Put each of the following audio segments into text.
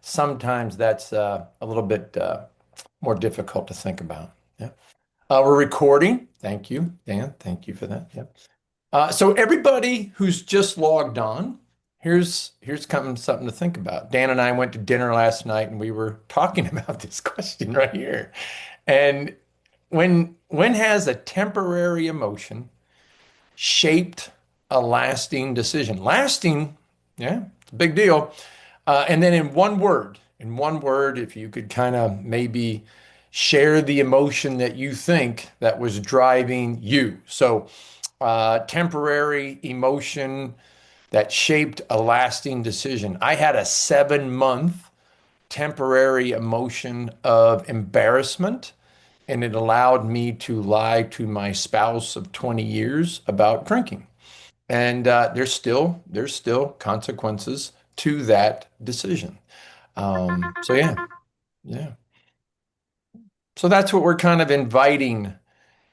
sometimes that's a little bit more difficult to think about. Yeah. We're recording. Thank you, Dan. Thank you for that. Yeah. So everybody who's just logged on, here's something to think about. Dan and I went to dinner last night and we were talking about this question right here. And when has a temporary emotion shaped a lasting decision? Lasting, yeah, it's a big deal. And then in one word, if you could kind of maybe share the emotion that you think that was driving you. So, temporary emotion that shaped a lasting decision. I had a 7 month temporary emotion of embarrassment, and it allowed me to lie to my spouse of 20 years about drinking. And there's still consequences to that decision. So yeah, yeah. So that's what we're kind of inviting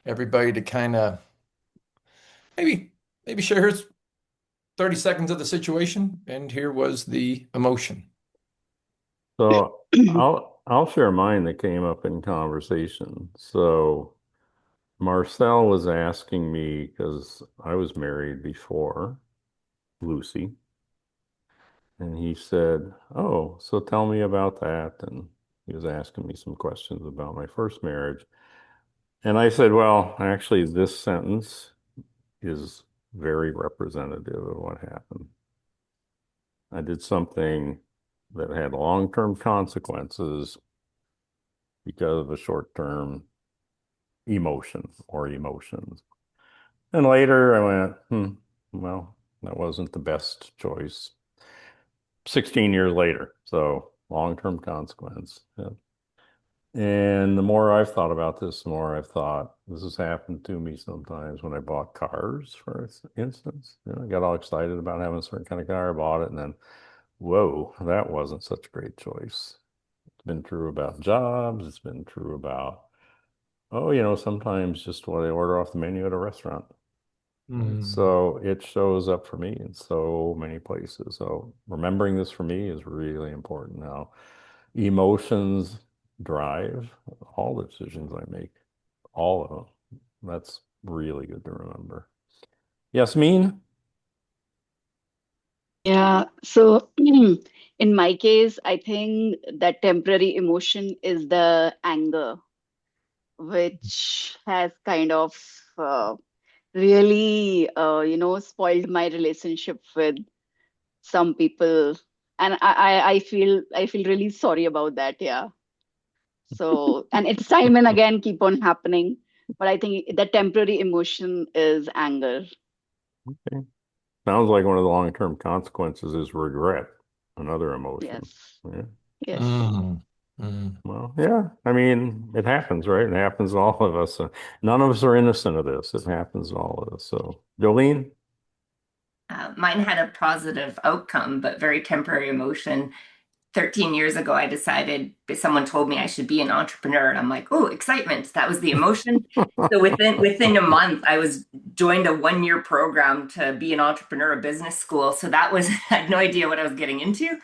everybody to kind of maybe share his 30 seconds of the situation, and here was the emotion. So I'll share mine that came up in conversation. So Marcel was asking me because I was married before Lucy, and he said, "Oh, so tell me about that." And he was asking me some questions about my first marriage. And I said, "Well, actually, this sentence is very representative of what happened. I did something that had long-term consequences because of a short-term emotion or emotions. And later I went, well, that wasn't the best choice. 16 years later, so long-term consequence. Yeah. And the more I've thought about this, the more I've thought this has happened to me sometimes when I bought cars, for instance. I got all excited about having a certain kind of car, I bought it, and then, whoa, that wasn't such a great choice. It's been true about jobs. It's been true about, oh, sometimes just what I order off the menu at a restaurant. And Mm. so it shows up for me in so many places. So remembering this for me is really important now. Emotions drive all the decisions I make, all of them. That's really good to remember. Yes, mean? Yeah, so in my case, I think that temporary emotion is the anger, which has kind of uh, really, spoiled my relationship with some people, and I feel really sorry about that. Yeah. So, and it's time and again keep on happening, but I think the temporary emotion is anger. Okay. Sounds like one of the long-term consequences is regret, another emotion. Yes, Yeah. yes. Mm. Mm. Well, yeah. I mean, it happens, right? It happens to all of us. None of us are innocent of this. It happens to all of us. So, Jolene? Mine had a positive outcome, but very temporary emotion. 13 years ago, I decided someone told me I should be an entrepreneur, and I'm like, oh, excitement. That was the emotion. So within a month, I was joined a 1 year program to be an entrepreneur, a business school. So that was I had no idea what I was getting into,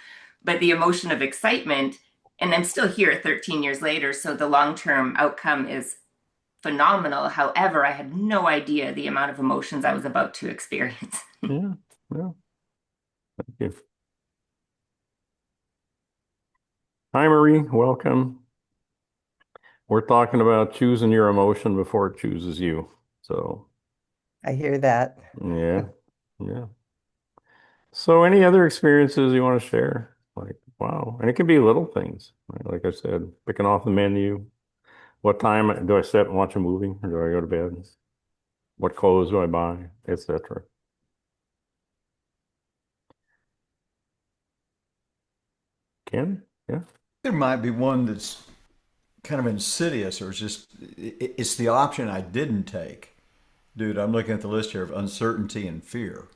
but the emotion of excitement, and I'm still here 13 years later. So the long-term outcome is phenomenal. However, I had no idea the amount of emotions I was about to experience. Yeah. Yeah. Thank you. Hi, Marie. Welcome. We're talking about choosing your emotion before it chooses you. So, I hear that. yeah. Yeah. So, any other experiences you want to share? Like, wow. And it can be little things, right? Like I said, picking off the menu. What time do I sit and watch a movie or do I go to bed? What clothes do I buy, etc. Ken? Yeah. There might be one that's kind of insidious, or it's the option I didn't take. Dude, I'm looking at the list here of uncertainty and fear.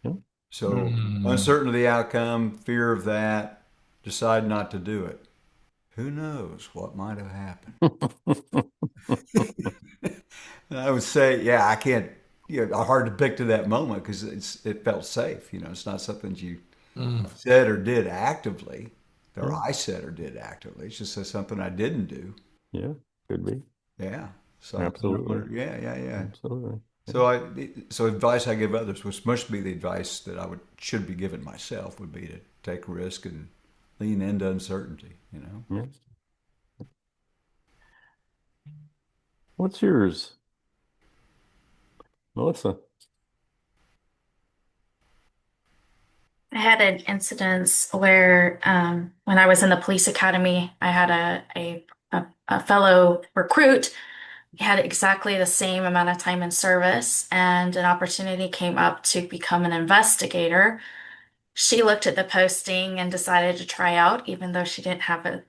Yeah. So, Mm. uncertain of the outcome, fear of that, decide not to do it. Who knows what might have happened? I would say, yeah, I can't, hard to pick to that moment because it felt safe. It's not something you Mm. said or did actively, or Yeah, I said or did actively. It's just something I didn't do. yeah, could be. Yeah, something I Absolutely. learned. Yeah, yeah, yeah. Absolutely. Yeah. So advice I give others, which must be the advice that I would should be giving myself, would be to take risk and lean into uncertainty. You know. Yeah. What's yours, Melissa? I had an incident where when I was in the police academy, I had a fellow recruit. He had exactly the same amount of time in service, and an opportunity came up to become an investigator. She looked at the posting and decided to try out, even though she didn't have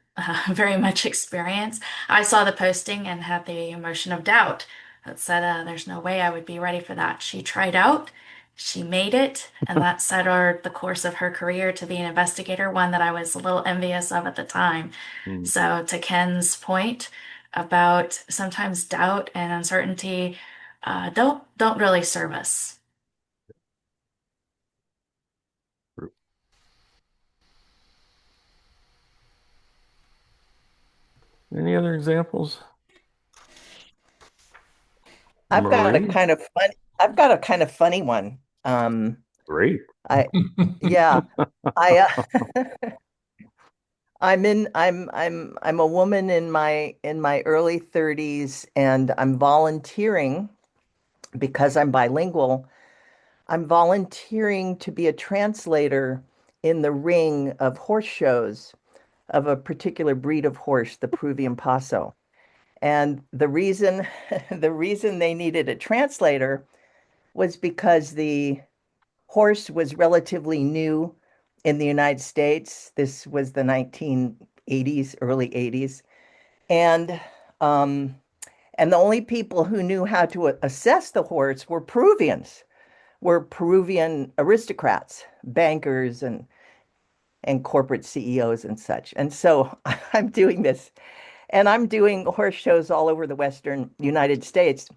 very much experience. I saw the posting and had the emotion of doubt that said, there's no way I would be ready for that. She tried out, she made it, and that set her the course of her career to be an investigator, one that I was a little envious of at the time. Mm, So, to Ken's point about sometimes doubt and uncertainty, don't really serve us. Any other examples? I've got a Marie? kind of fun. I've got a kind of funny one. Great. I yeah, I I'm a woman in my early 30s, and I'm volunteering because I'm bilingual. I'm volunteering to be a translator in the ring of horse shows of a particular breed of horse, the Peruvian Paso. And the reason the reason they needed a translator was because the horse was relatively new in the United States. This was the 1980s, early 80s. And um, and the only people who knew how to assess the horse were Peruvians, were Peruvian aristocrats, bankers and corporate CEOs and such. And so I'm doing this, and I'm doing horse shows all over the Western United States.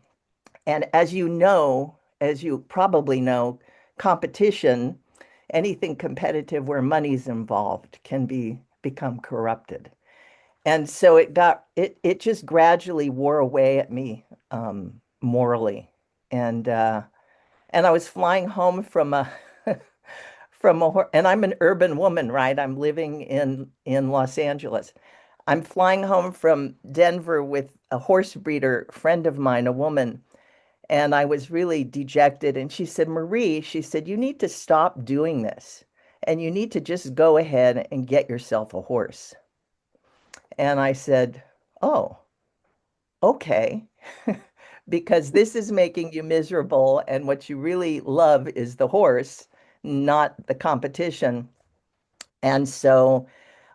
And as you probably know, competition, anything competitive where money's involved can become corrupted. And so it just gradually wore away at me morally. And I was flying home from a and I'm an urban woman, right? I'm living in Los Angeles. I'm flying home from Denver with a horse breeder friend of mine, a woman, and I was really dejected. And she said, Marie, she said, you need to stop doing this and you need to just go ahead and get yourself a horse. And I said, oh, okay. Because this is making you miserable. And what you really love is the horse, not the competition. And so,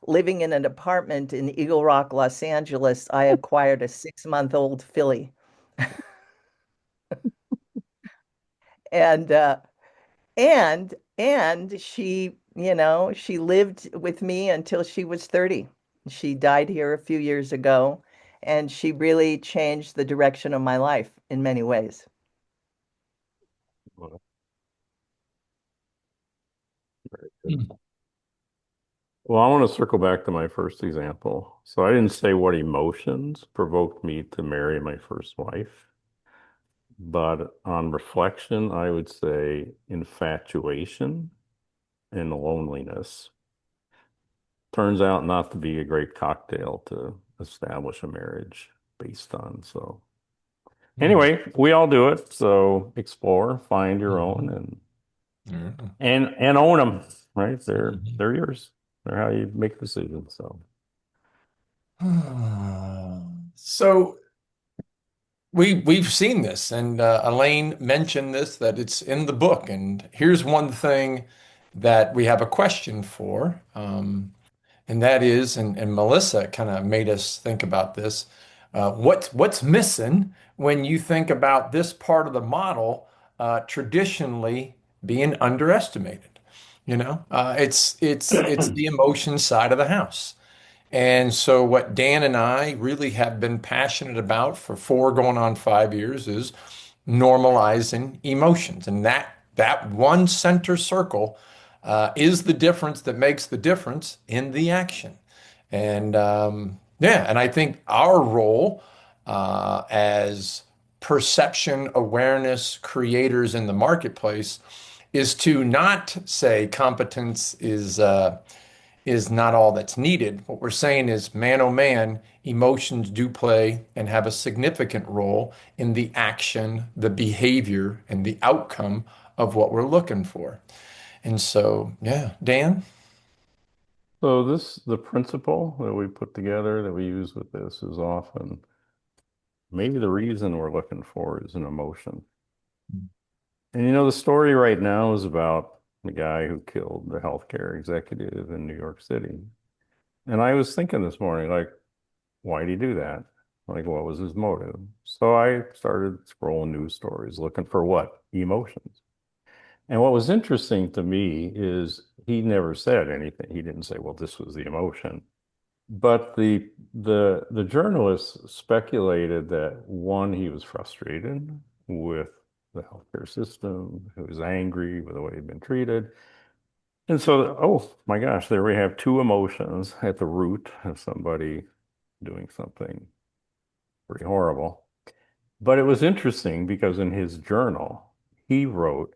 living in an apartment in Eagle Rock, Los Angeles, I acquired a 6-month-old filly. And and she, she lived with me until she was 30. She died here a few years ago, and she really changed the direction of my life in many ways. Well, very good. Well, I want to circle back to my first example. So I didn't say what emotions provoked me to marry my first wife, but on reflection, I would say infatuation and loneliness. Turns out not to be a great cocktail to establish a marriage based on. So Mm. anyway, we all do it. So explore, find your own, Mhm. and Yeah. and own them. Right? Mhm. They're yours. They're how you make decisions. So So we've seen this, and Elaine mentioned this that it's in the book. And here's one thing that we have a question for, and that is, and Melissa kind of made us think about this. What's missing when you think about this part of the model traditionally being underestimated? It's the emotion side of the house. And so, what Dan and I really have been passionate about for 4 going on 5 years is normalizing emotions, and that one center circle is the difference that makes the difference in the action. And yeah, and I think our role as perception awareness creators in the marketplace is to not say competence is not all that's needed. What we're saying is, man, oh man, emotions do play and have a significant role in the action, the behavior, and the outcome of what we're looking for. And so, yeah, Dan? So the principle that we put together that we use with this is often maybe the reason we're looking for is an emotion. And the story right now is about the guy who killed the healthcare executive in New York City. And I was thinking this morning, like, why did he do that? Like, what was his motive? So I started scrolling news stories looking for what? Emotions. And what was interesting to me is he never said anything. He didn't say, well, this was the emotion. But the journalists speculated that one, he was frustrated with the healthcare system, he was angry with the way he'd been treated. And so, oh my gosh, there we have two emotions at the root of somebody doing something pretty horrible. But it was interesting because in his journal, he wrote,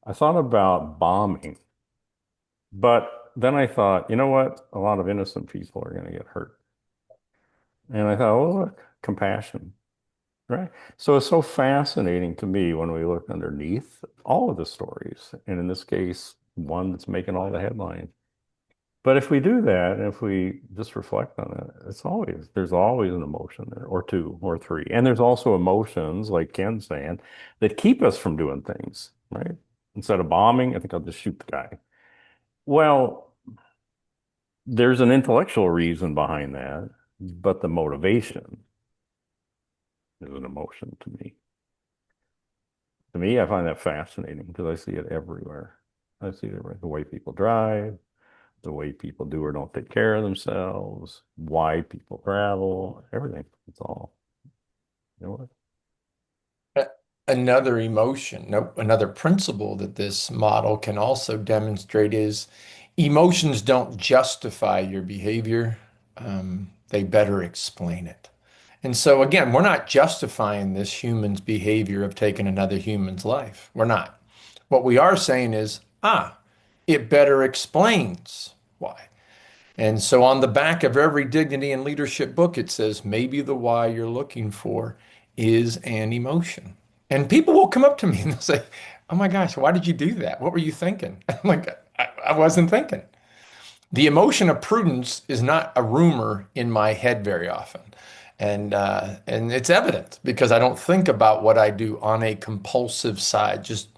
I thought about bombing, but then I thought, you know what? A lot of innocent people are going to get hurt. And I thought, oh, look, compassion, right? So it's so fascinating to me when we look underneath all of the stories. And in this case, one that's making all the headlines. But if we do that, and if we just reflect on it, there's always an emotion there, or two, or three. And there's also emotions, like Ken's saying, that keep us from doing things, right? Instead of bombing, I think I'll just shoot the guy. Well, there's an intellectual reason behind that, but the motivation is an emotion to me. To me, I find that fascinating because I see it everywhere. I see it everywhere. The way people drive, the way people do or don't take care of themselves, why people travel, everything. It's all, you know what? Another emotion, no, another principle that this model can also demonstrate is emotions don't justify your behavior. They better explain it. And so, again, we're not justifying this human's behavior of taking another human's life. We're not. What we are saying is, it better explains why. And so, on the back of every dignity and leadership book, it says, maybe the why you're looking for is an emotion. And people will come up to me and they'll say, oh my gosh, why did you do that? What were you thinking? I'm like, I wasn't thinking. The emotion of prudence is not a rumor in my head very often. And it's evident because I don't think about what I do on a compulsive side. Just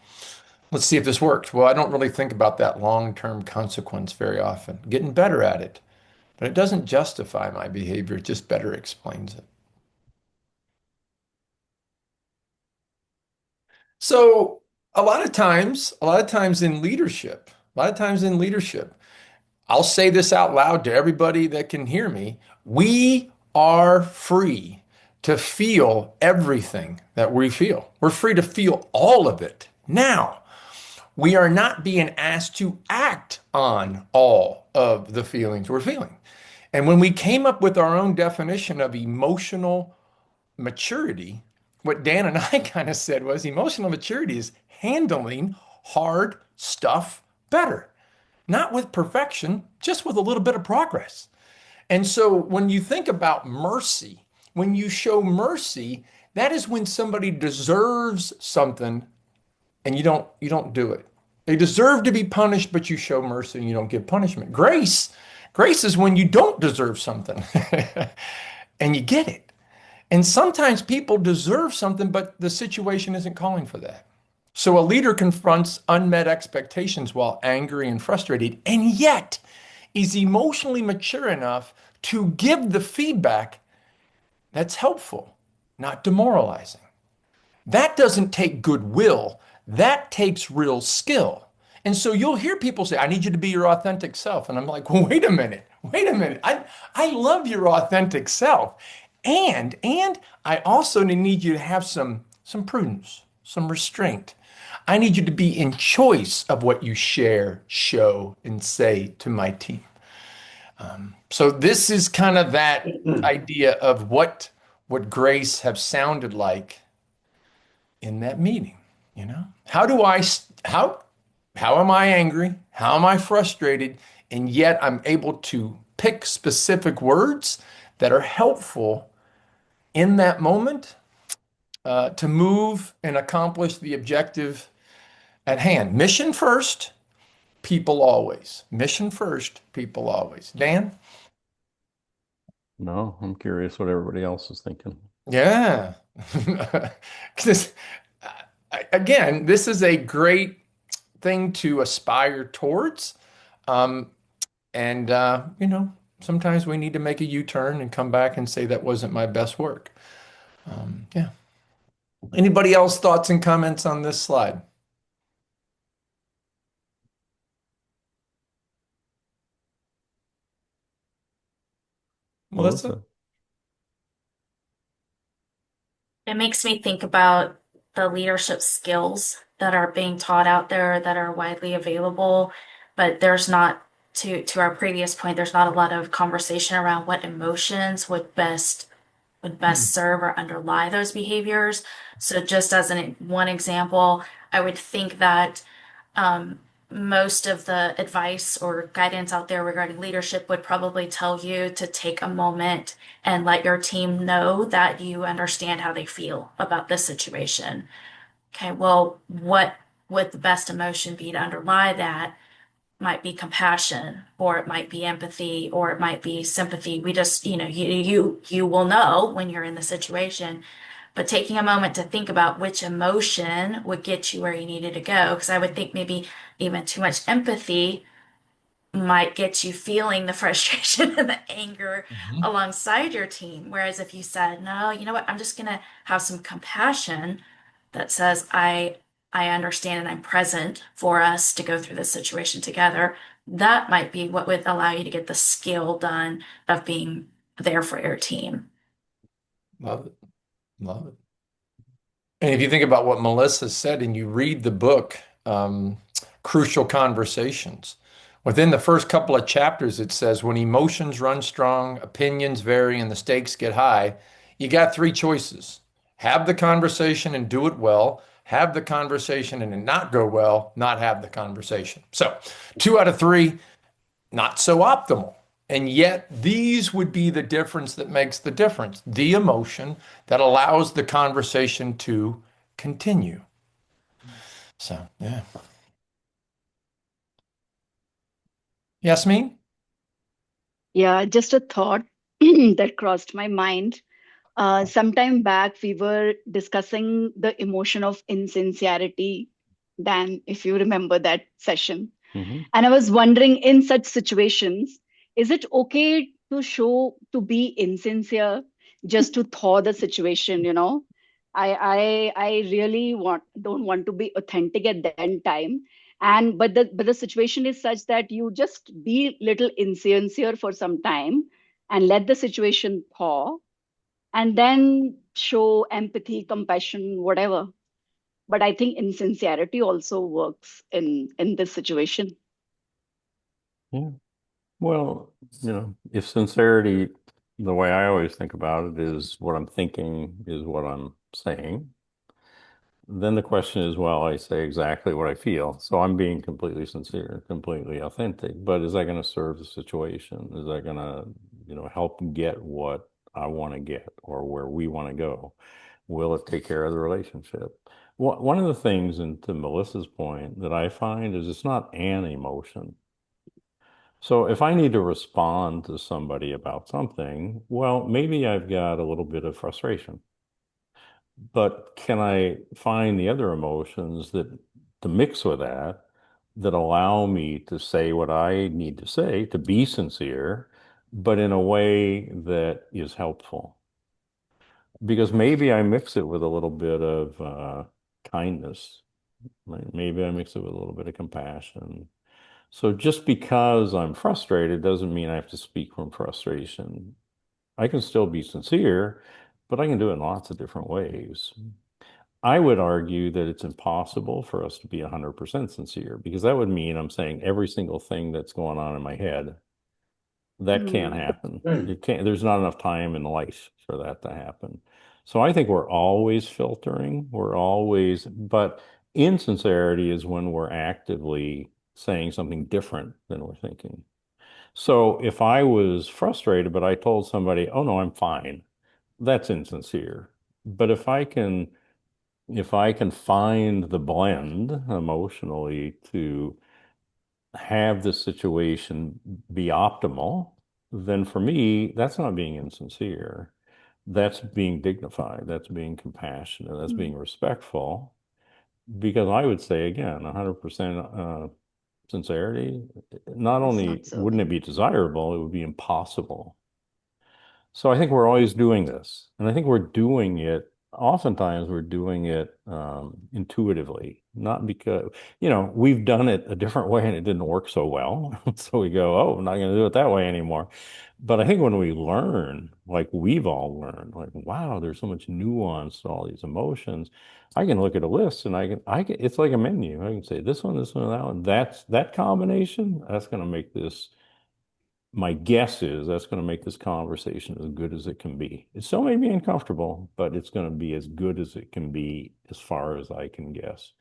let's see if this works. Well, I don't really think about that long-term consequence very often. Getting better at it. But it doesn't justify my behavior, it just better explains it. So a lot of times in leadership, I'll say this out loud to everybody that can hear me. We are free to feel everything that we feel. We're free to feel all of it. Now, we are not being asked to act on all of the feelings we're feeling. And when we came up with our own definition of emotional maturity, what Dan and I kind of said was emotional maturity is handling hard stuff better, not with perfection, just with a little bit of progress. And so when you think about mercy, when you show mercy, that is when somebody deserves something and you don't do it. They deserve to be punished, but you show mercy and you don't give punishment. Grace is when you don't deserve something and you get it. And sometimes people deserve something, but the situation isn't calling for that. So a leader confronts unmet expectations while angry and frustrated, and yet is emotionally mature enough to give the feedback that's helpful, not demoralizing. That doesn't take goodwill. That takes real skill. And so you'll hear people say, I need you to be your authentic self. And I'm like, well, wait a minute. I love your authentic self. And I also need you to have some prudence, some restraint. I need you to be in choice of what you share, show, and say to my team. So this is kind of that idea of what grace have sounded like in that meeting, you know? How am I angry? How am I frustrated? And yet I'm able to pick specific words that are helpful in that moment to move and accomplish the objective at hand. Mission first, people always. Mission first, people always. Dan? No, I'm curious what everybody else is thinking. Yeah. 'Cause, again, this is a great thing to aspire towards. Um, and, sometimes we need to make a U-turn and come back and say that wasn't my best work. Yeah. Anybody else thoughts and comments on this slide? Melissa? Melissa? It makes me think about the leadership skills that are being taught out there that are widely available, but there's not, to our previous point, there's not a lot of conversation around what emotions would best serve or underlie those behaviors. So just as one example, I would think that um, most of the advice or guidance out there regarding leadership would probably tell you to take a moment and let your team know that you understand how they feel about this situation. Okay, well, what would the best emotion be to underlie that? Might be compassion, or it might be empathy, or it might be sympathy. We just, you will know when you're in the situation. But taking a moment to think about which emotion would get you where you needed to go, because I would think maybe even too much empathy might get you feeling the frustration and the anger Mhm. alongside your team. Whereas if you said, no, you know what, I'm just gonna have some compassion that says, I understand and I'm present for us to go through this situation together, that might be what would allow you to get the skill done of being there for your team. Love it. Love it. And if you think about what Melissa said and you read the book, Crucial Conversations, within the first couple of chapters, it says when emotions run strong, opinions vary, and the stakes get high, you got three choices. Have the conversation and do it well, have the conversation and it not go well, not have the conversation. So, two out of three, not so optimal. And yet, these would be the difference that makes the difference. The emotion that allows the conversation to continue. So, yeah. Yasmin? Yeah, just a thought that crossed my mind. Sometime back, we were discussing the emotion of insincerity, Dan, if you remember that session. Hmm. And I was wondering, in such situations, is it okay to show to be insincere just to thaw the situation, you know? I really don't want to be authentic at that time. And but the situation is such that you just be little insincere for some time and let the situation thaw and then show empathy, compassion, whatever. But I think insincerity also works in this situation. Yeah. Well, if sincerity, the way I always think about it is what I'm thinking is what I'm saying. Then the question is, well, I say exactly what I feel. So I'm being completely sincere, completely authentic. But is that going to serve the situation? Is that going to, help get what I want to get or where we want to go? Will it take care of the relationship? One of the things, and to Melissa's point, that I find is it's not an emotion. So if I need to respond to somebody about something, well, maybe I've got a little bit of frustration. But can I find the other emotions that to mix with that allow me to say what I need to say, to be sincere, but in a way that is helpful? Because maybe I mix it with a little bit of kindness. Right? Maybe I mix it with a little bit of compassion. So just because I'm frustrated doesn't mean I have to speak from frustration. I can still be sincere, but I can do it in lots of different ways. I would argue that it's impossible for us to be 100% sincere because that would mean I'm saying every single thing that's going on in my head. That can't Hmm. happen. It can't, there's not enough time in life for that to happen. So I think we're always filtering. We're always, but insincerity is when we're actively saying something different than we're thinking. So if I was frustrated, but I told somebody, "Oh no, I'm fine," that's insincere. But if I can find the blend emotionally to have the situation be optimal, then for me, that's not being insincere. That's being dignified. That's being compassionate. That's being respectful. Because I would say again, 100% sincerity, not It's only not so. wouldn't it be desirable, it would be impossible. So I think we're always doing this. And I think we're doing it, oftentimes we're doing it intuitively, not because, we've done it a different way and it didn't work so well. So we go, oh, I'm not going to do it that way anymore. But I think when we learn, like we've all learned, like, wow, there's so much nuance to all these emotions. I can look at a list and it's like a menu. I can say this one, and that one. That combination, that's going to make this my guess is that's going to make this conversation as good as it can be. It still may be uncomfortable, but it's going to be as good as it can be as far as I can guess.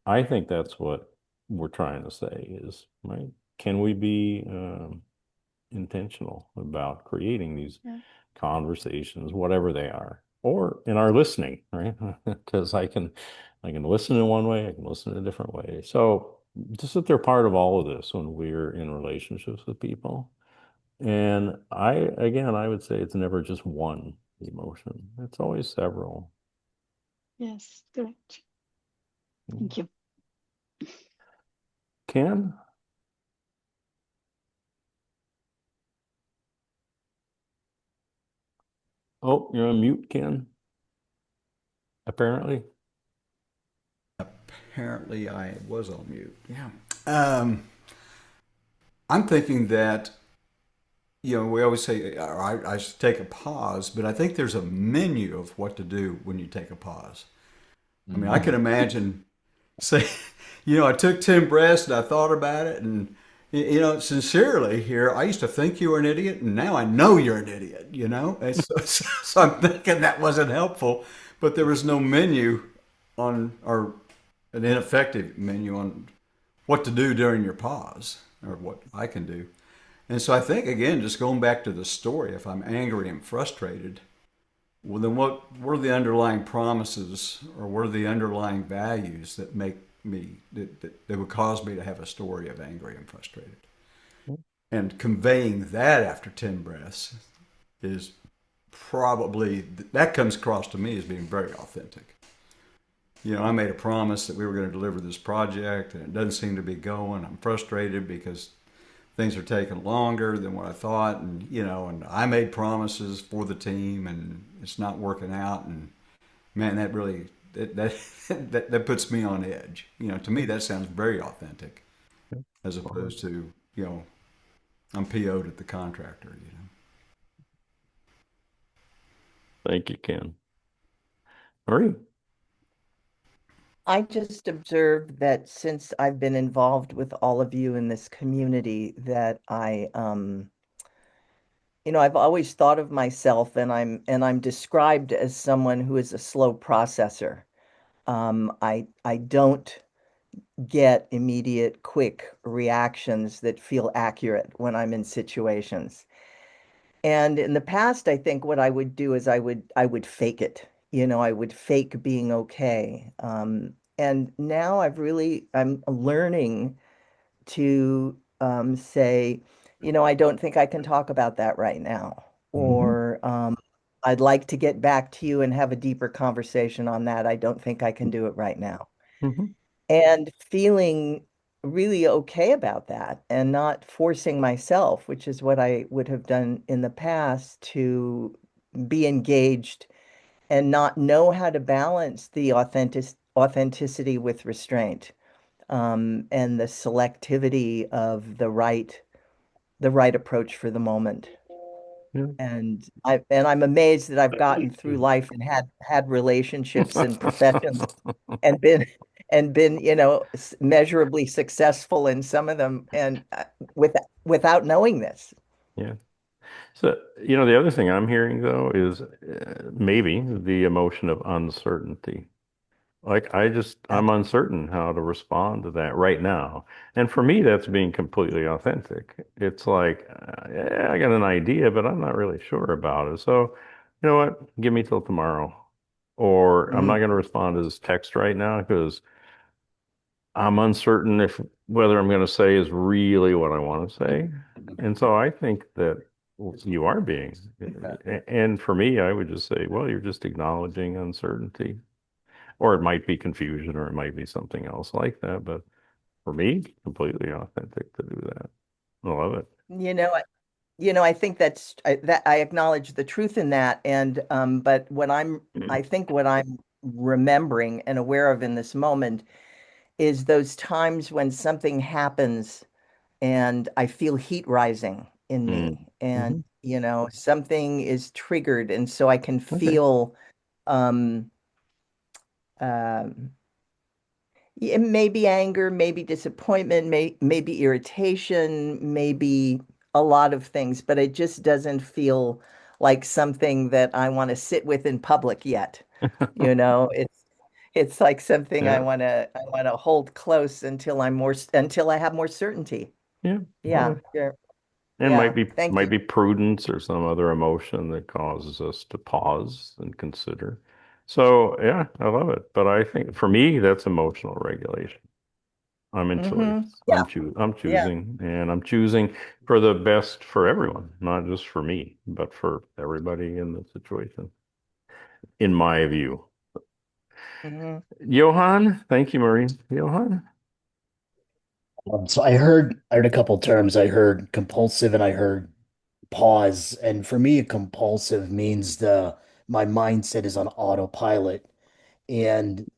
I think that's what we're trying to say is, right? Can we be intentional about creating these Yeah. conversations, whatever they are, or in our listening, right? Because I can listen in one way, I can listen in a different way. So just that they're part of all of this when we're in relationships with people. And I would say it's never just one emotion. It's always several. Yes, correct. Thank you. Ken? Oh, you're on mute, Ken, apparently. Apparently, I was on mute. Yeah. Um, I'm thinking that, we always say I should take a pause, but I think there's a menu of what to do when you take a pause. I mean, I can imagine, say, I took 10 breaths and I thought about it. And, sincerely here, I used to think you were an idiot and now I know you're an idiot. And so I'm thinking that wasn't helpful, but there was no menu or an ineffective menu on what to do during your pause or what I can do. And so I think, again, just going back to the story, if I'm angry and frustrated, well, then what are the underlying promises or what are the underlying values that make me, that would cause me to have a story of angry and frustrated? And conveying that after 10 breaths is probably, that comes across to me as being very authentic. I made a promise that we were going to deliver this project and it doesn't seem to be going. I'm frustrated because things are taking longer than what I thought, and I made promises for the team, and it's not working out. And man, that really that puts me on edge. To me, that sounds very authentic, as opposed to I'm PO'd at the contractor. Thank you, Ken. Marie? I just observed that since I've been involved with all of you in this community, that I've always thought of myself and I'm described as someone who is a slow processor. I don't get immediate, quick reactions that feel accurate when I'm in situations. And in the past, I think what I would do is I would fake it. I would fake being okay. And now I'm learning to say, I don't think I can talk about that right now. Hmm. Or I'd like to get back to you and have a deeper conversation on that. I don't think I can do it right now. Hmm. And feeling really okay about that and not forcing myself, which is what I would have done in the past, to be engaged and not know how to balance the authenticity with restraint, and the selectivity of the right approach for the moment. Yeah. And I'm amazed that I've gotten through life and had relationships and professions and been, measurably successful in some of them and with without knowing this. Yeah. So, the other thing I'm hearing though is maybe the emotion of uncertainty. Like I'm uncertain how to respond to that right now. And for me, that's being completely authentic. It's like, yeah, I got an idea, but I'm not really sure about it. So, you know what? Give me till tomorrow. Or I'm Mm, not going to respond to this text right now because I'm uncertain if whether I'm going to say is really what I want to say. And so I think that you are being, and for me, I would just say, well, you're just acknowledging uncertainty. Or it might be confusion, or it might be something else like that. But for me, completely authentic to do that. I love it. you know, I think that I acknowledge the truth in that. And but I think what I'm remembering and aware of in this moment is those times when something happens and I feel heat rising in Mm. me, and Hmm. something is triggered, and so I can Okay. feel um, um, yeah, maybe anger, maybe disappointment, maybe irritation, maybe a lot of things, but it just doesn't feel like something that I want to sit with in public yet. It's like something Yeah. I want to hold close until I have more certainty. Yeah. Yeah, Well, sure. and Yeah. Thank might you. be prudence or some other emotion that causes us to pause and consider. So yeah, I love it. But I think for me, that's emotional regulation. I'm in choice. Yeah, I'm yeah. choosing, and I'm choosing for the best for everyone, not just for me, but for everybody in the situation, in my view. hmm Johan, thank you, Marie. Johan. So I heard a couple terms. I heard compulsive and I heard pause. And for me, a compulsive means the my mindset is on autopilot and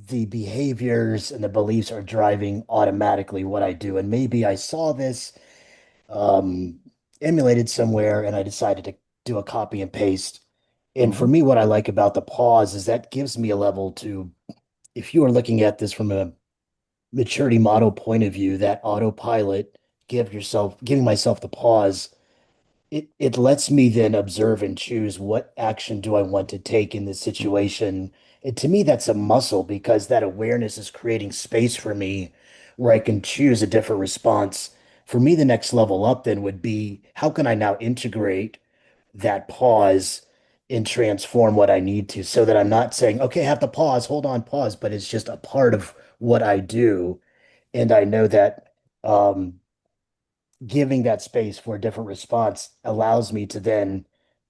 the behaviors and the beliefs are driving automatically what I do. And maybe I saw this um, emulated somewhere and I decided to do a copy and paste. And for Mhm. me, what I like about the pause is that gives me a level to, if you are looking at this from a maturity model point of view, that autopilot, giving myself the pause, it lets me then observe and choose what action do I want to take in this situation. And to me, that's a muscle because that awareness is creating space for me where I can choose a different response. For me, the next level up then would be how can I now integrate that pause and transform what I need to so that I'm not saying, okay, I have to pause, hold on, pause, but it's just a part of what I do. And I know that um, giving that space for a different response allows me to then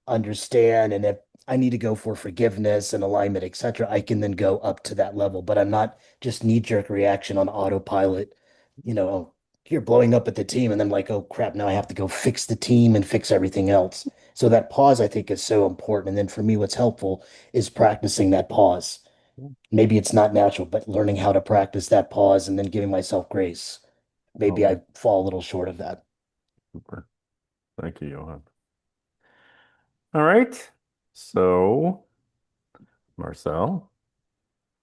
understand. And if I need to go for forgiveness and alignment, etc., I can then go up to that level. But I'm not just knee-jerk reaction on autopilot, oh, you're blowing up at the team, and then like, oh crap, now I have to go fix the team and fix everything else. So that pause, I think, is so important. And then for me, what's helpful is practicing that pause. Maybe it's not natural, but learning how to practice that pause and then giving myself grace. Maybe Oh, I fall a little short of that. super. Thank you, Johan. All right. So, Marcel.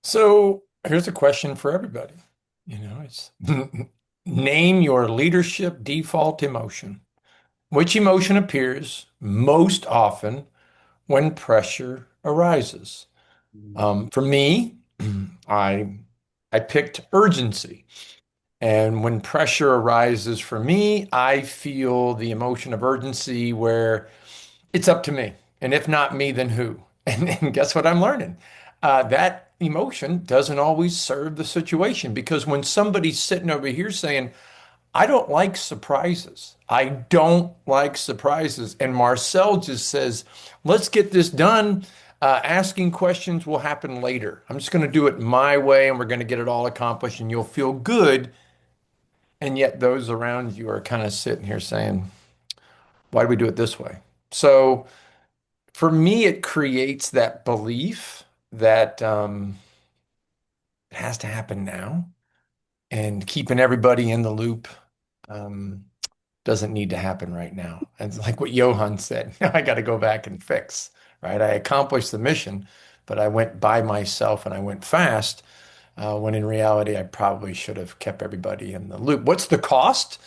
So here's a question for everybody. It's name your leadership default emotion. Which emotion appears most often when pressure arises? For me, I I picked urgency. And when pressure arises for me, I feel the emotion of urgency where it's up to me. And if not me, then who? And guess what I'm learning? That emotion doesn't always serve the situation because when somebody's sitting over here saying, I don't like surprises. I don't like surprises. And Marcel just says, let's get this done. Asking questions will happen later. I'm just going to do it my way and we're going to get it all accomplished and you'll feel good. And yet those around you are kind of sitting here saying, why do we do it this way? So for me, it creates that belief that it has to happen now and keeping everybody in the loop. Um, doesn't need to happen right now. And it's like what Johann said, now I got to go back and fix, right? I accomplished the mission, but I went by myself and I went fast, when in reality, I probably should have kept everybody in the loop. What's the cost?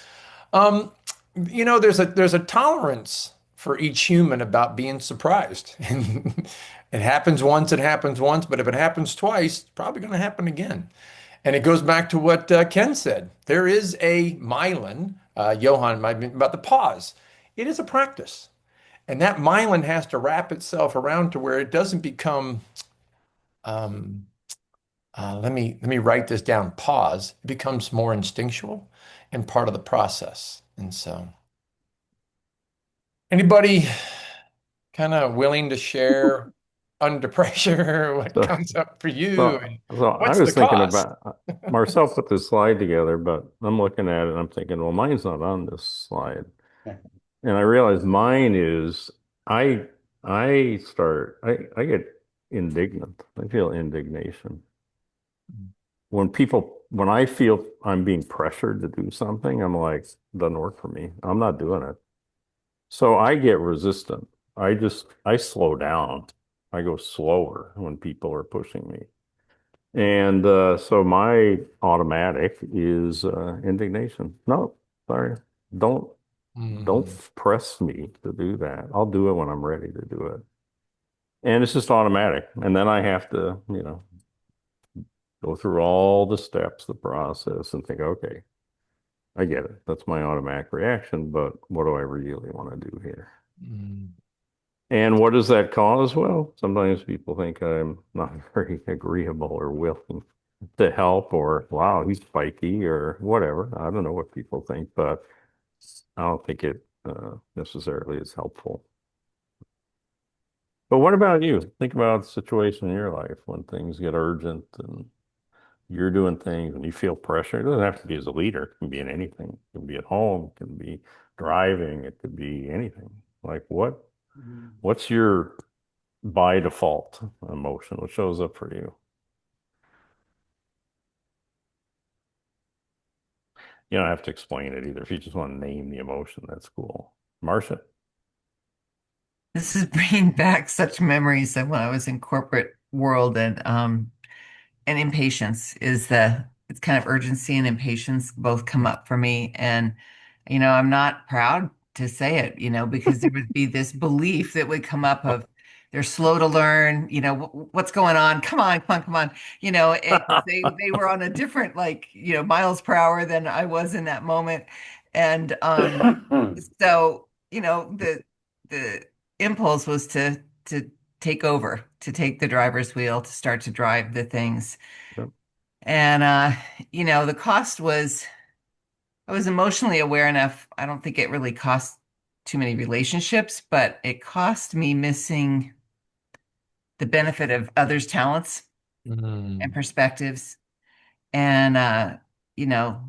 Um, there's a tolerance for each human about being surprised. And it happens once, but if it happens twice, it's probably going to happen again. And it goes back to what Ken said. There is a myelin, Johann might be about the pause. It is a practice. And that myelin has to wrap itself around to where it doesn't become, um, let me write this down, pause. It becomes more instinctual and part of the process. And so, anybody kind of willing to share under pressure what So, comes up for you so, and so I what's the was thinking cost? about Marcel put this slide together, but I'm looking at it and I'm thinking, well, mine's not on this slide. And I realized mine is I I get indignant. I feel indignation. When I feel I'm being pressured to do something, I'm like, doesn't work for me. I'm not doing it. So I get resistant. I slow down. I go slower when people are pushing me. And so my automatic is indignation. No, sorry. Don't don't Mhm. press me to do that. I'll do it when I'm ready to do it. And it's just automatic. And then I have to, go through all the steps, the process, and think, okay, I get it. That's my automatic reaction, but what do I really want to do here? Mm. And what does that cause? Well, sometimes people think I'm not very agreeable or willing to help, or wow, he's spiky, or whatever. I don't know what people think, but I don't think it necessarily is helpful. But what about you? Think about the situation in your life when things get urgent and you're doing things and you feel pressure. It doesn't have to be as a leader. It can be in anything. It can be at home. It can be driving. It could be anything. Like what's your by default emotion? What shows up for you? You don't have to explain it either. If you just want to name the emotion, that's cool. Marcia. This is bringing back such memories of when I was in corporate world and impatience is it's kind of urgency and impatience both come up for me. And, I'm not proud to say it, because there would be this belief that would come up of they're slow to learn, what's going on? Come on, come on, come on. They were on a different like, miles per hour than I was in that moment. And so, the impulse was to take over, to take the driver's wheel, to start to drive the things. Yep. And the cost was I was emotionally aware enough. I don't think it really cost too many relationships, but it cost me missing the benefit of others' talents and Mm. perspectives and you know,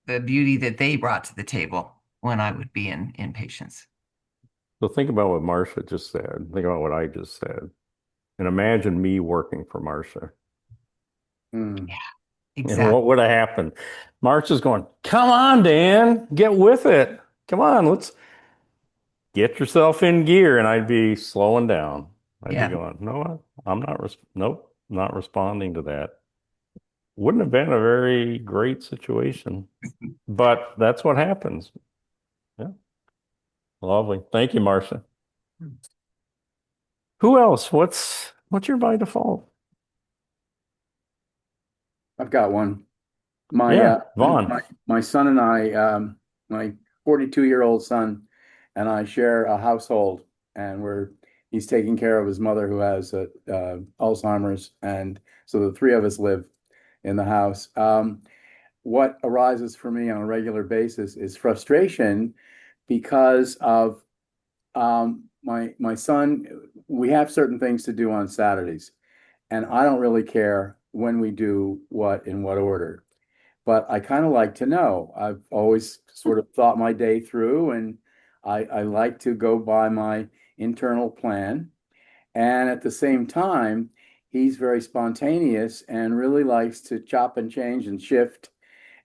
the beauty that they brought to the table when I would be in patience. So think about what Marcia just said. Think about what I just said. And imagine me working for Marcia. Yeah, And what exactly. would have happened? Marcia's going, come on, Dan, get with it. Come on, let's get yourself in gear. And I'd be slowing down. I'd be Yeah. going, no, I'm not, nope, not responding to that. Wouldn't have been a very great situation, but that's what happens. Yeah, lovely. Thank you, Marcia. Who else? What's your by default? I've got one. My Yeah, Vaughn. my son and I, my 42-year-old son and I share a household, and he's taking care of his mother who has Alzheimer's, and so the three of us live in the house. What arises for me on a regular basis is frustration because of my son. We have certain things to do on Saturdays, and I don't really care when we do what in what order. But I kind of like to know. I've always sort of thought my day through, and I like to go by my internal plan. And at the same time, he's very spontaneous and really likes to chop and change and shift.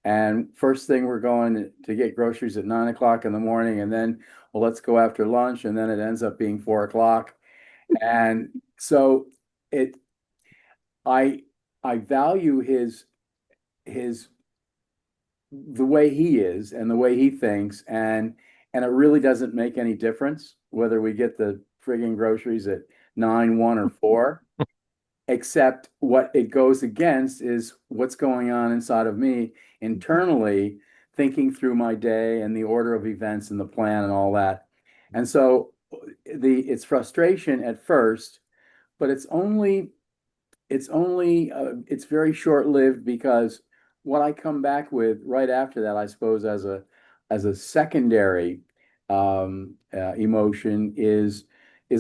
And first thing we're going to get groceries at 9 o'clock in the morning, and then, well, let's go after lunch, and then it ends up being 4 o'clock. And so it, I, I value his the way he is and the way he thinks, and it really doesn't make any difference whether we get the frigging groceries at 9, 1, or 4, except what it goes against is what's going on inside of me internally, thinking through my day and the order of events and the plan and all that. And so it's frustration at first, but it's very short-lived, because what I come back with right after that, I suppose, as a secondary emotion is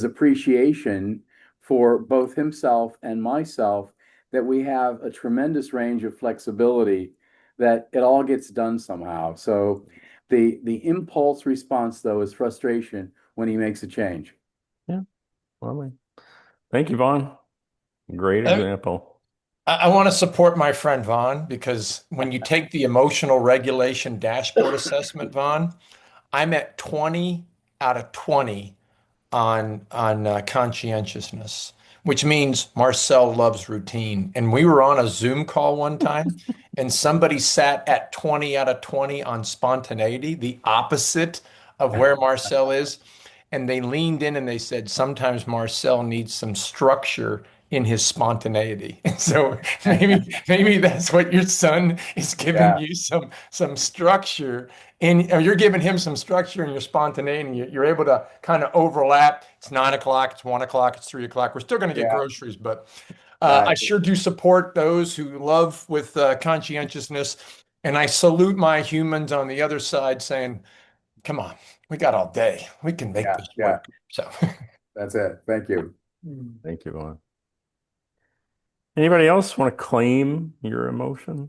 appreciation for both himself and myself, that we have a tremendous range of flexibility, that it all gets done somehow. So the impulse response, though, is frustration when he makes a change. Yeah. Lovely. Thank you, Vaughn. Great I, example. I want to support my friend Vaughn, because when you take the emotional regulation dashboard assessment, Vaughn, I'm at 20 out of 20 on conscientiousness, which means Marcel loves routine. And we were on a Zoom call one time, and somebody sat at 20 out of 20 on spontaneity, the opposite of where Marcel is. And they leaned in and they said, sometimes Marcel needs some structure in his spontaneity. And so maybe that's what your son is giving Yeah, you, some structure, and or you're giving him some structure in your spontaneity, and you're able to kind of overlap. It's 9 o'clock, it's 1 o'clock, it's 3 o'clock. We're still going to get yeah, groceries, but I right. sure do support those who love with conscientiousness. And I salute my humans on the other side saying, come on, we got all day. We can make Yeah, this yeah, work. So, that's it. Thank you. Thank you, Vaughn. Anybody else want to claim your emotion?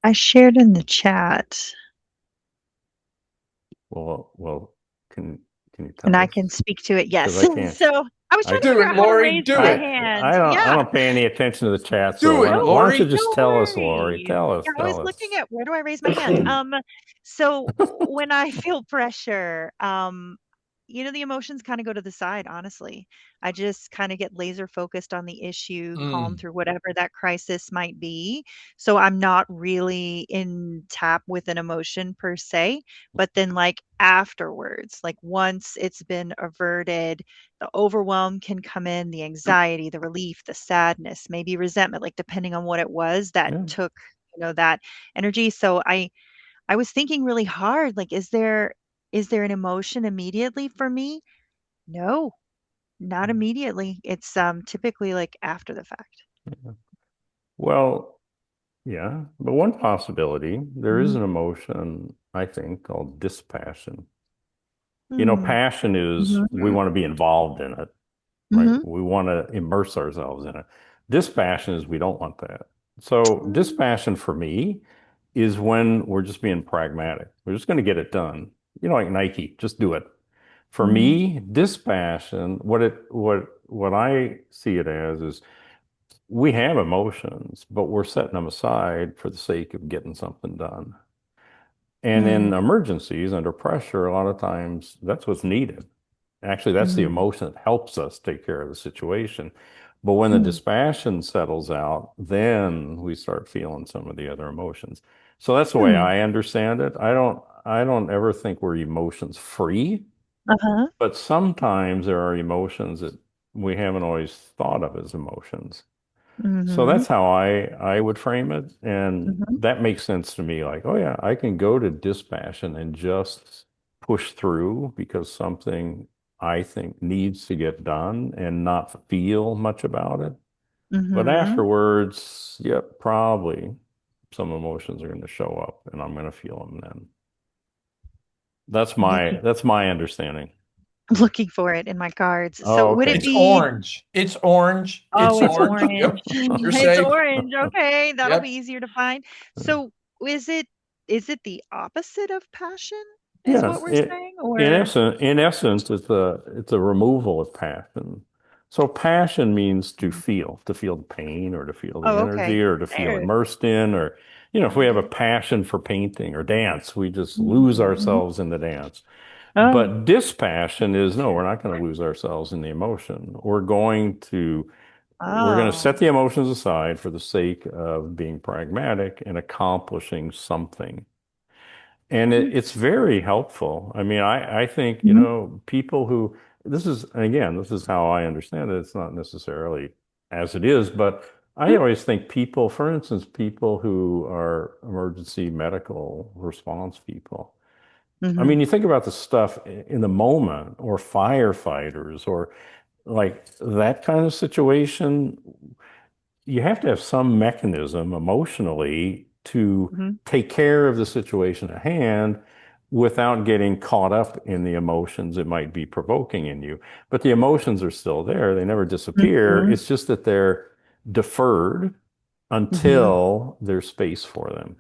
I shared in the chat, Well, can you and tell I us? can speak to it. Because Yes. I can't. So I was trying I to do figure it, out how to Lori. raise Do my it. hand. I Yeah. don't pay any attention to the chat. So Do it, No, why don't you Lori. just don't tell us, Lori? worry. Tell us. Yeah, I was Tell looking us. at where do I raise my hand? So when I feel pressure, the emotions kind of go to the side, honestly. I just kind of get laser focused on the issue, calm Mm, through whatever that crisis might be. So I'm not really in tap with an emotion per se, but then like afterwards, like once it's been averted, the overwhelm can come in, the anxiety, the relief, the sadness, maybe resentment, like depending on what it was that Yeah. took, that energy. So I was thinking really hard, like, is there an emotion immediately for me? No, not immediately. It's typically like after the fact. Well, yeah, but one possibility, there is Mhm. an emotion, I think, called dispassion. Mm. Passion is Mhm. we want to be involved in it, right? Mhm. We want to immerse ourselves in it. Dispassion is we don't want that. So Mm. dispassion for me is when we're just being pragmatic. We're just going to get it done. Like Nike, just do it. For Mhm. me, dispassion, what I see it as is we have emotions, but we're setting them aside for the sake of getting something done. And Mm. in emergencies, under pressure, a lot of times that's what's needed. Actually, that's the Mhm. emotion that helps us take care of the situation. But when the Mm. dispassion settles out, then we start feeling some of the other emotions. So that's the way Mm. I understand it. I don't ever think we're emotions free, Uh-huh. but sometimes there are emotions that we haven't always thought of as emotions. So Mhm. that's how I would frame it. And Mhm. that makes sense to me. Like, oh yeah, I can go to dispassion and just push through because something I think needs to get done and not feel much about it. But Mhm. afterwards, yep, probably some emotions are going to show up and I'm going to feel them then. Looking That's my understanding. looking for it in my cards. So Oh, would it okay. it's be orange. It's orange. Oh, It's it's orange. orange. Yep. You're It's safe. orange. Okay, that'll be Yep. easier to find. So is it the opposite of passion is what Yes, we're saying? in Or essence, it's a removal of passion. So passion means to feel the pain or to feel the Oh, energy okay. or to feel There. immersed in, or, if we have a passion for painting or dance, we just lose Mhm. ourselves in the dance. Oh. But dispassion is no, we're not going to lose ourselves in the emotion. We're going to set Oh. the emotions aside for the sake of being pragmatic and accomplishing something. And it's very helpful. I mean, I think, Mhm. people who, this is how I understand it. It's not necessarily as it is, but I always think people, for instance, people who are emergency medical response people. I Mhm. mean, you think about the stuff in the moment, or firefighters, or like that kind of situation. You have to have some mechanism emotionally to Mhm. take care of the situation at hand without getting caught up in the emotions it might be provoking in you. But the emotions are still there, they never disappear. Mhm. It's just that they're deferred Mhm. until there's space for them.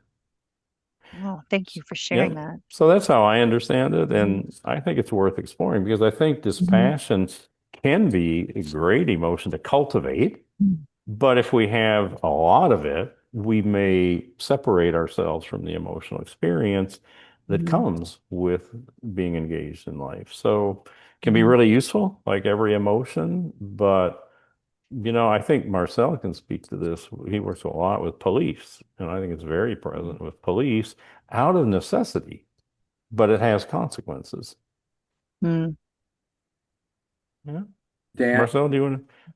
Oh, thank you for Yeah. sharing that. So that's how I understand it. Mhm. And I think it's worth exploring because I think Mhm. dispassion can be a great emotion to cultivate. Mhm. But if we have a lot of it, we may separate ourselves from the emotional experience that Mhm. comes with being engaged in life. So it can be Mhm. really useful, like every emotion. But, I think Marcel can speak to this. He works a lot with police, and I think it's very present with police out of necessity, but it has consequences. Mm. Yeah. Dan, Marcel, do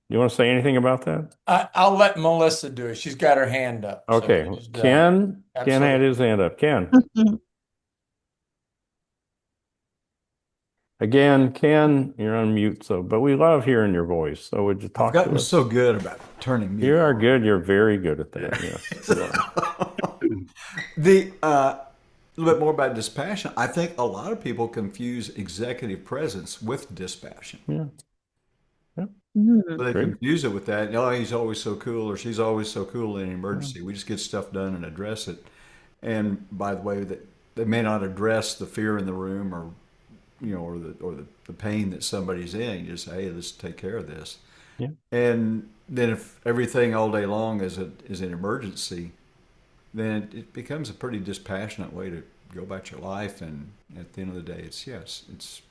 you want to say anything about that? I'll let Melissa do it. She's got her hand up. So Okay. she's Ken had absolutely. his hand up. Ken. Again, Ken, you're on mute, but we love hearing your voice. So would you I've talk to gotten us? so good about turning You mute are on. good. You're very good at that. Yeah. Yes, you are. The a little bit more about dispassion. I think a lot of people confuse executive presence with dispassion. Yeah. Yeah. Mhm. But they Great. confuse it with that. Oh, he's always so cool, or she's always so cool in an Yeah. emergency. We just get stuff done and address it. And by the way, that they may not address the fear in the room, or the pain that somebody's in. You just say, hey, let's take care of this. Yeah. And then if everything all day long is an emergency, then it becomes a pretty dispassionate way to go about your life. And at the end of the day, Yeah. it's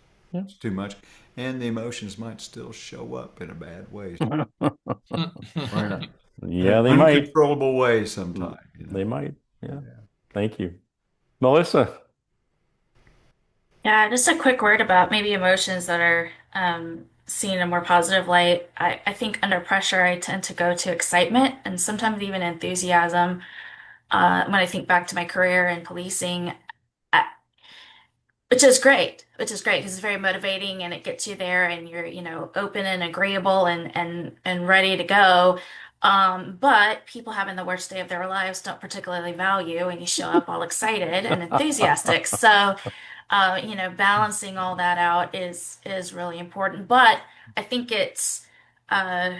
too much, and the emotions might still show up in a bad way, or in Yeah, an they might. uncontrollable way sometime. They might. Yeah. Yeah. Thank you. Melissa. Yeah, just a quick word about maybe emotions that are seen in a more positive light. I think under pressure, I tend to go to excitement and sometimes even enthusiasm. When I think back to my career in policing, I, which is great because it's very motivating and it gets you there and you're, open and agreeable and ready to go. But people having the worst day of their lives don't particularly value and you show up all excited and enthusiastic. So, balancing all that out is really important. But I think uh,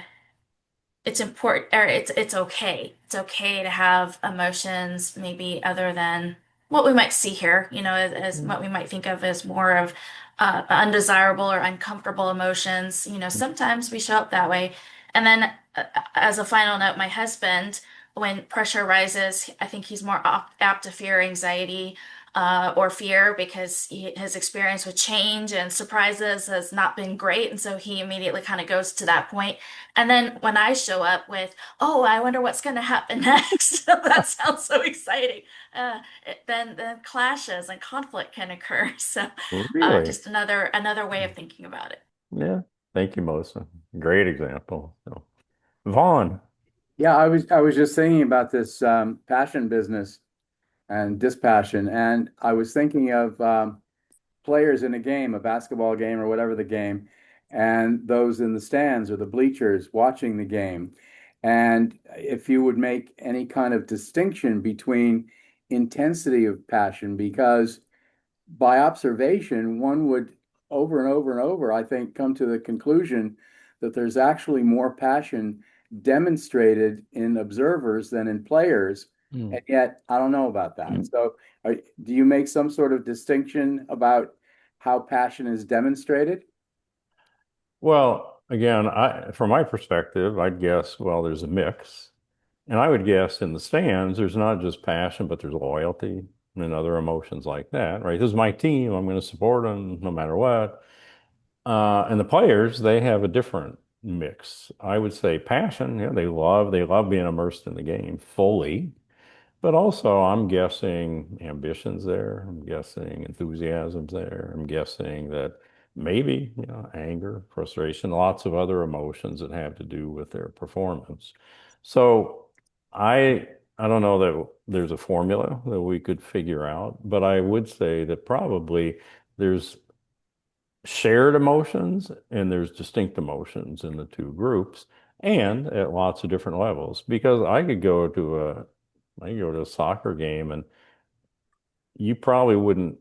it's important, or it's okay. It's okay to have emotions maybe other than what we might see here, as what we might think of as more of undesirable or uncomfortable emotions. Sometimes we show up that way. And then, as a final note, my husband, when pressure rises, I think he's more apt to fear anxiety. Or fear because his experience with change and surprises has not been great. And so he immediately kind of goes to that point. And then when I show up with, oh, I wonder what's going to happen next, that sounds so exciting. Then clashes and conflict can occur. So, Really? just another way of thinking about it. Yeah. Thank you, Melissa. Great example. So, Vaughn. yeah, I was just thinking about this passion business and dispassion, and I was thinking of players in a game, a basketball game or whatever the game, and those in the stands or the bleachers watching the game. And if you would make any kind of distinction between intensity of passion, because by observation, one would over and over and over, I think, come to the conclusion that there's actually more passion demonstrated in observers than in players. Mm. And yet, I don't know about that. So, do you make some sort of distinction about how passion is demonstrated? Well, again, from my perspective, I'd guess, well, there's a mix. And I would guess in the stands, there's not just passion, but there's loyalty and other emotions like that, right? This is my team. I'm going to support them no matter what. And the players, they have a different mix. I would say passion, yeah, they love being immersed in the game fully. But also, I'm guessing ambition's there. I'm guessing enthusiasm's there. I'm guessing that maybe, anger, frustration, lots of other emotions that have to do with their performance. So I I don't know that there's a formula that we could figure out, but I would say that probably there's shared emotions and there's distinct emotions in the two groups and at lots of different levels. Because I could go to a soccer game and you probably wouldn't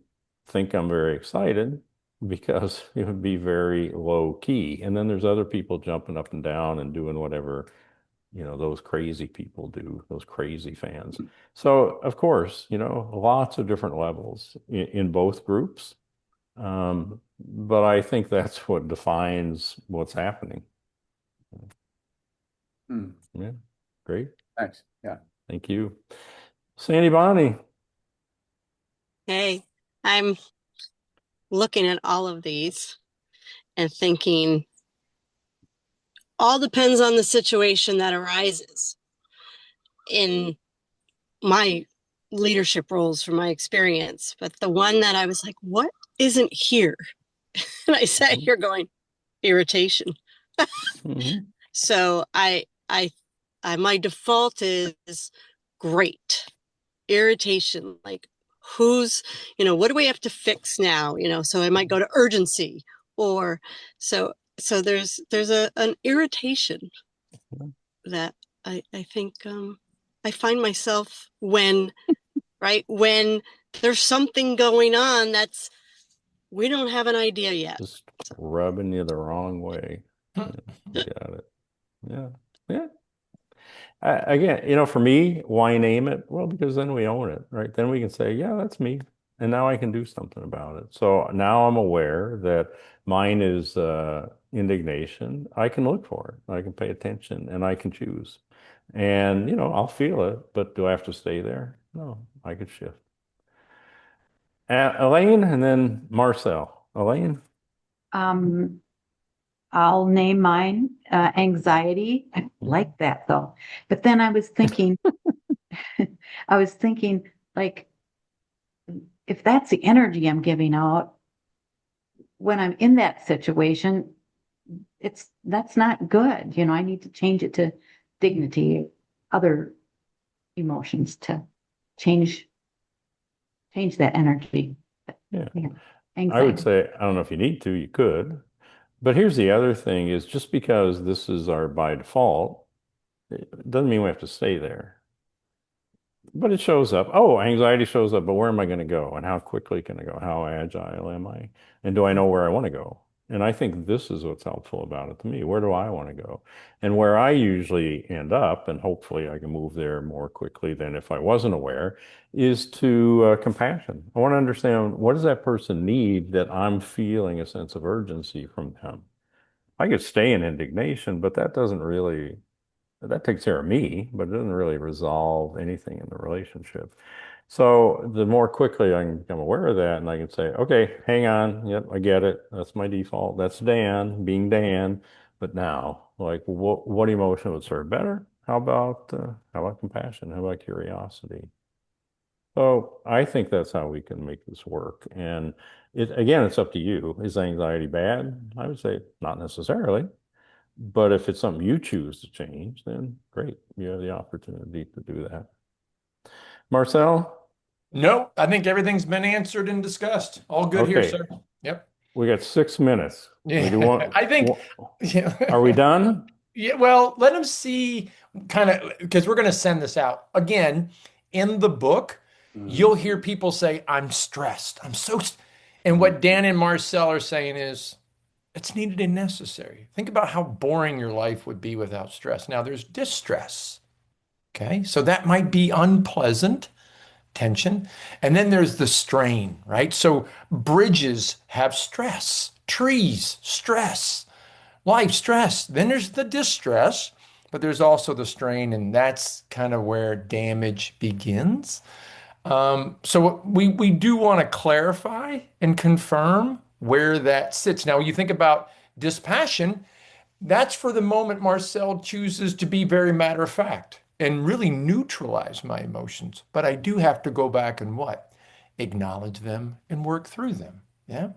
think I'm very excited because it would be very low key. And then there's other people jumping up and down and doing whatever, those crazy people do, those crazy fans. So, of course, lots of different levels in both groups. But I think that's what defines what's happening. Hmm. Yeah, great. Thanks. Yeah. Thank you. Sandy Bonnie. Hey, I'm looking at all of these and thinking all depends on the situation that arises. In my leadership roles from my experience, but the one that I was like, what isn't here? And I sat here going, irritation. Mhm. So my default is great. Irritation, like what do we have to fix now? So I might go to urgency or so there's an irritation that I think I find myself when there's something going on that's we don't have an idea yet. Just rubbing you the wrong way. Yeah, you got it. Yeah. Yeah. Again, for me, why name it? Well, because then we own it, right? Then we can say, yeah, that's me. And now I can do something about it. So now I'm aware that mine is indignation. I can look for it. I can pay attention and I can choose. And, I'll feel it, but do I have to stay there? No, I could shift. Elaine and then Marcel. Elaine? Um, I'll name mine anxiety. I like that though. But then I was thinking, like, if that's the energy I'm giving out when I'm in that situation, that's not good. I need to change it to dignity, other emotions to change that energy. Yeah. I would Anxiety. say, I don't know if you need to, you could. But here's the other thing is just because this is our by default, it doesn't mean we have to stay there. But it shows up. Oh, anxiety shows up, but where am I going to go? And how quickly can I go? How agile am I? And do I know where I want to go? And I think this is what's helpful about it to me. Where do I want to go? And where I usually end up, and hopefully I can move there more quickly than if I wasn't aware, is to compassion. I want to understand, what does that person need that I'm feeling a sense of urgency from them? I could stay in indignation, but that takes care of me, but it doesn't really resolve anything in the relationship. So the more quickly I can become aware of that and I can say, okay, hang on. Yep, I get it. That's my default. That's Dan being Dan. But now, like, what emotion would serve better? How about compassion? How about curiosity? So I think that's how we can make this work. And it's up to you. Is anxiety bad? I would say not necessarily. But if it's something you choose to change, then great. You have the opportunity to do that. Marcel? No, I think everything's been answered and discussed. All good here, Okay. sir. Yep. We got 6 minutes. Yeah. We do want, I think, yeah. Are we done? Yeah, well, let them see kind of because we're going to send this out again in the book. You'll hear people say, I'm stressed. And what Dan and Marcel are saying is, it's needed and necessary. Think about how boring your life would be without stress. Now, there's distress. Okay. So that might be unpleasant tension. And then there's the strain, right? So bridges have stress, trees, stress, life stress. Then there's the distress, but there's also the strain, and that's kind of where damage begins. So we do want to clarify and confirm where that sits. Now, you think about dispassion, that's for the moment Marcel chooses to be very matter of fact and really neutralize my emotions. But I do have to go back and what? Acknowledge them and work through them. Yeah.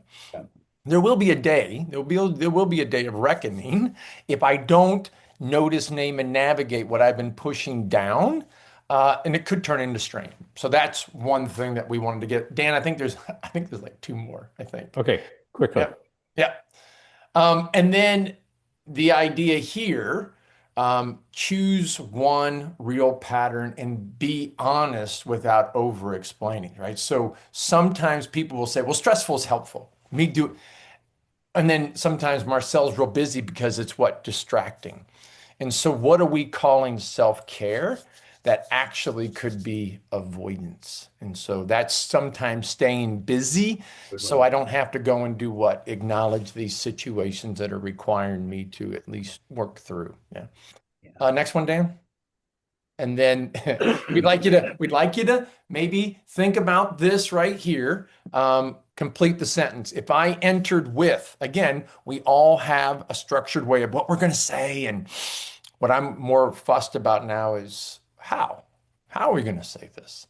There will be a day, there will be a day of reckoning if I don't notice, name, and navigate what I've been pushing down, and it could turn into strain. So that's one thing that we wanted to get. Dan, I think there's like two more, I think. Okay, quickly. Yep. Yep. And then the idea here, choose one real pattern and be honest without over explaining, right? So sometimes people will say, well, stressful is helpful. Me do. And then sometimes Marcel's real busy because it's what? Distracting. And so what are we calling self-care? That actually could be avoidance. And so that's sometimes staying busy so I don't have to go and do what? Acknowledge these situations that are requiring me to at least work through. Yeah. Next one, Dan. And then we'd like you to maybe think about this right here. Complete the sentence. If I entered with, again, we all have a structured way of what we're going to say. And what I'm more fussed about now is how. How are we going to say this?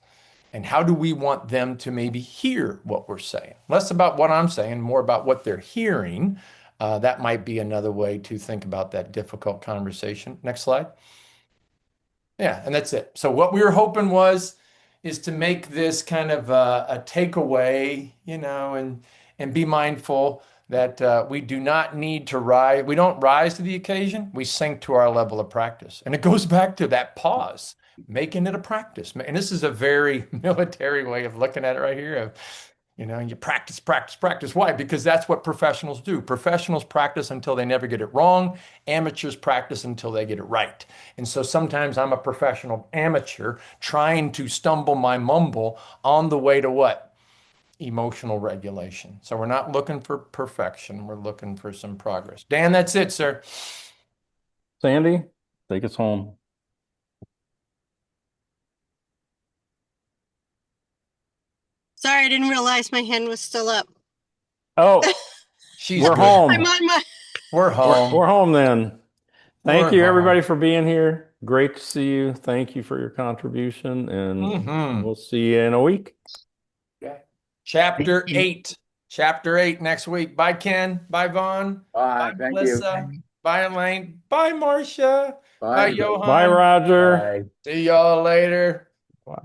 And how do we want them to maybe hear what we're saying? Less about what I'm saying, more about what they're hearing. That might be another way to think about that difficult conversation. Next slide. Yeah, and that's it. So what we were hoping is to make this kind of a takeaway, and be mindful that we do not need to rise. We don't rise to the occasion. We sink to our level of practice, and it goes back to that pause, making it a practice. And this is a very military way of looking at it right here. You practice, practice, practice. Why? Because that's what professionals do. Professionals practice until they never get it wrong. Amateurs practice until they get it right. And so sometimes I'm a professional amateur trying to stumble my mumble on the way to what? Emotional regulation. So we're not looking for perfection. We're looking for some progress. Dan, that's it, sir. Sandy, take us home. Sorry, I didn't realize my hand was still up. Oh, we're home. I'm on my. We're home. We're home then. Thank We're you, everybody, home. for being here. Great to see you. Thank you for your contribution, and we'll see you in a week. Okay. Chapter 8. Chapter 8 next week. Bye, Ken. Bye, Vaughn. Bye. Thank you. Melissa. Bye, Elaine. Bye, Marcia. Bye, Johan. Bye, Roger. See y'all later. Bye.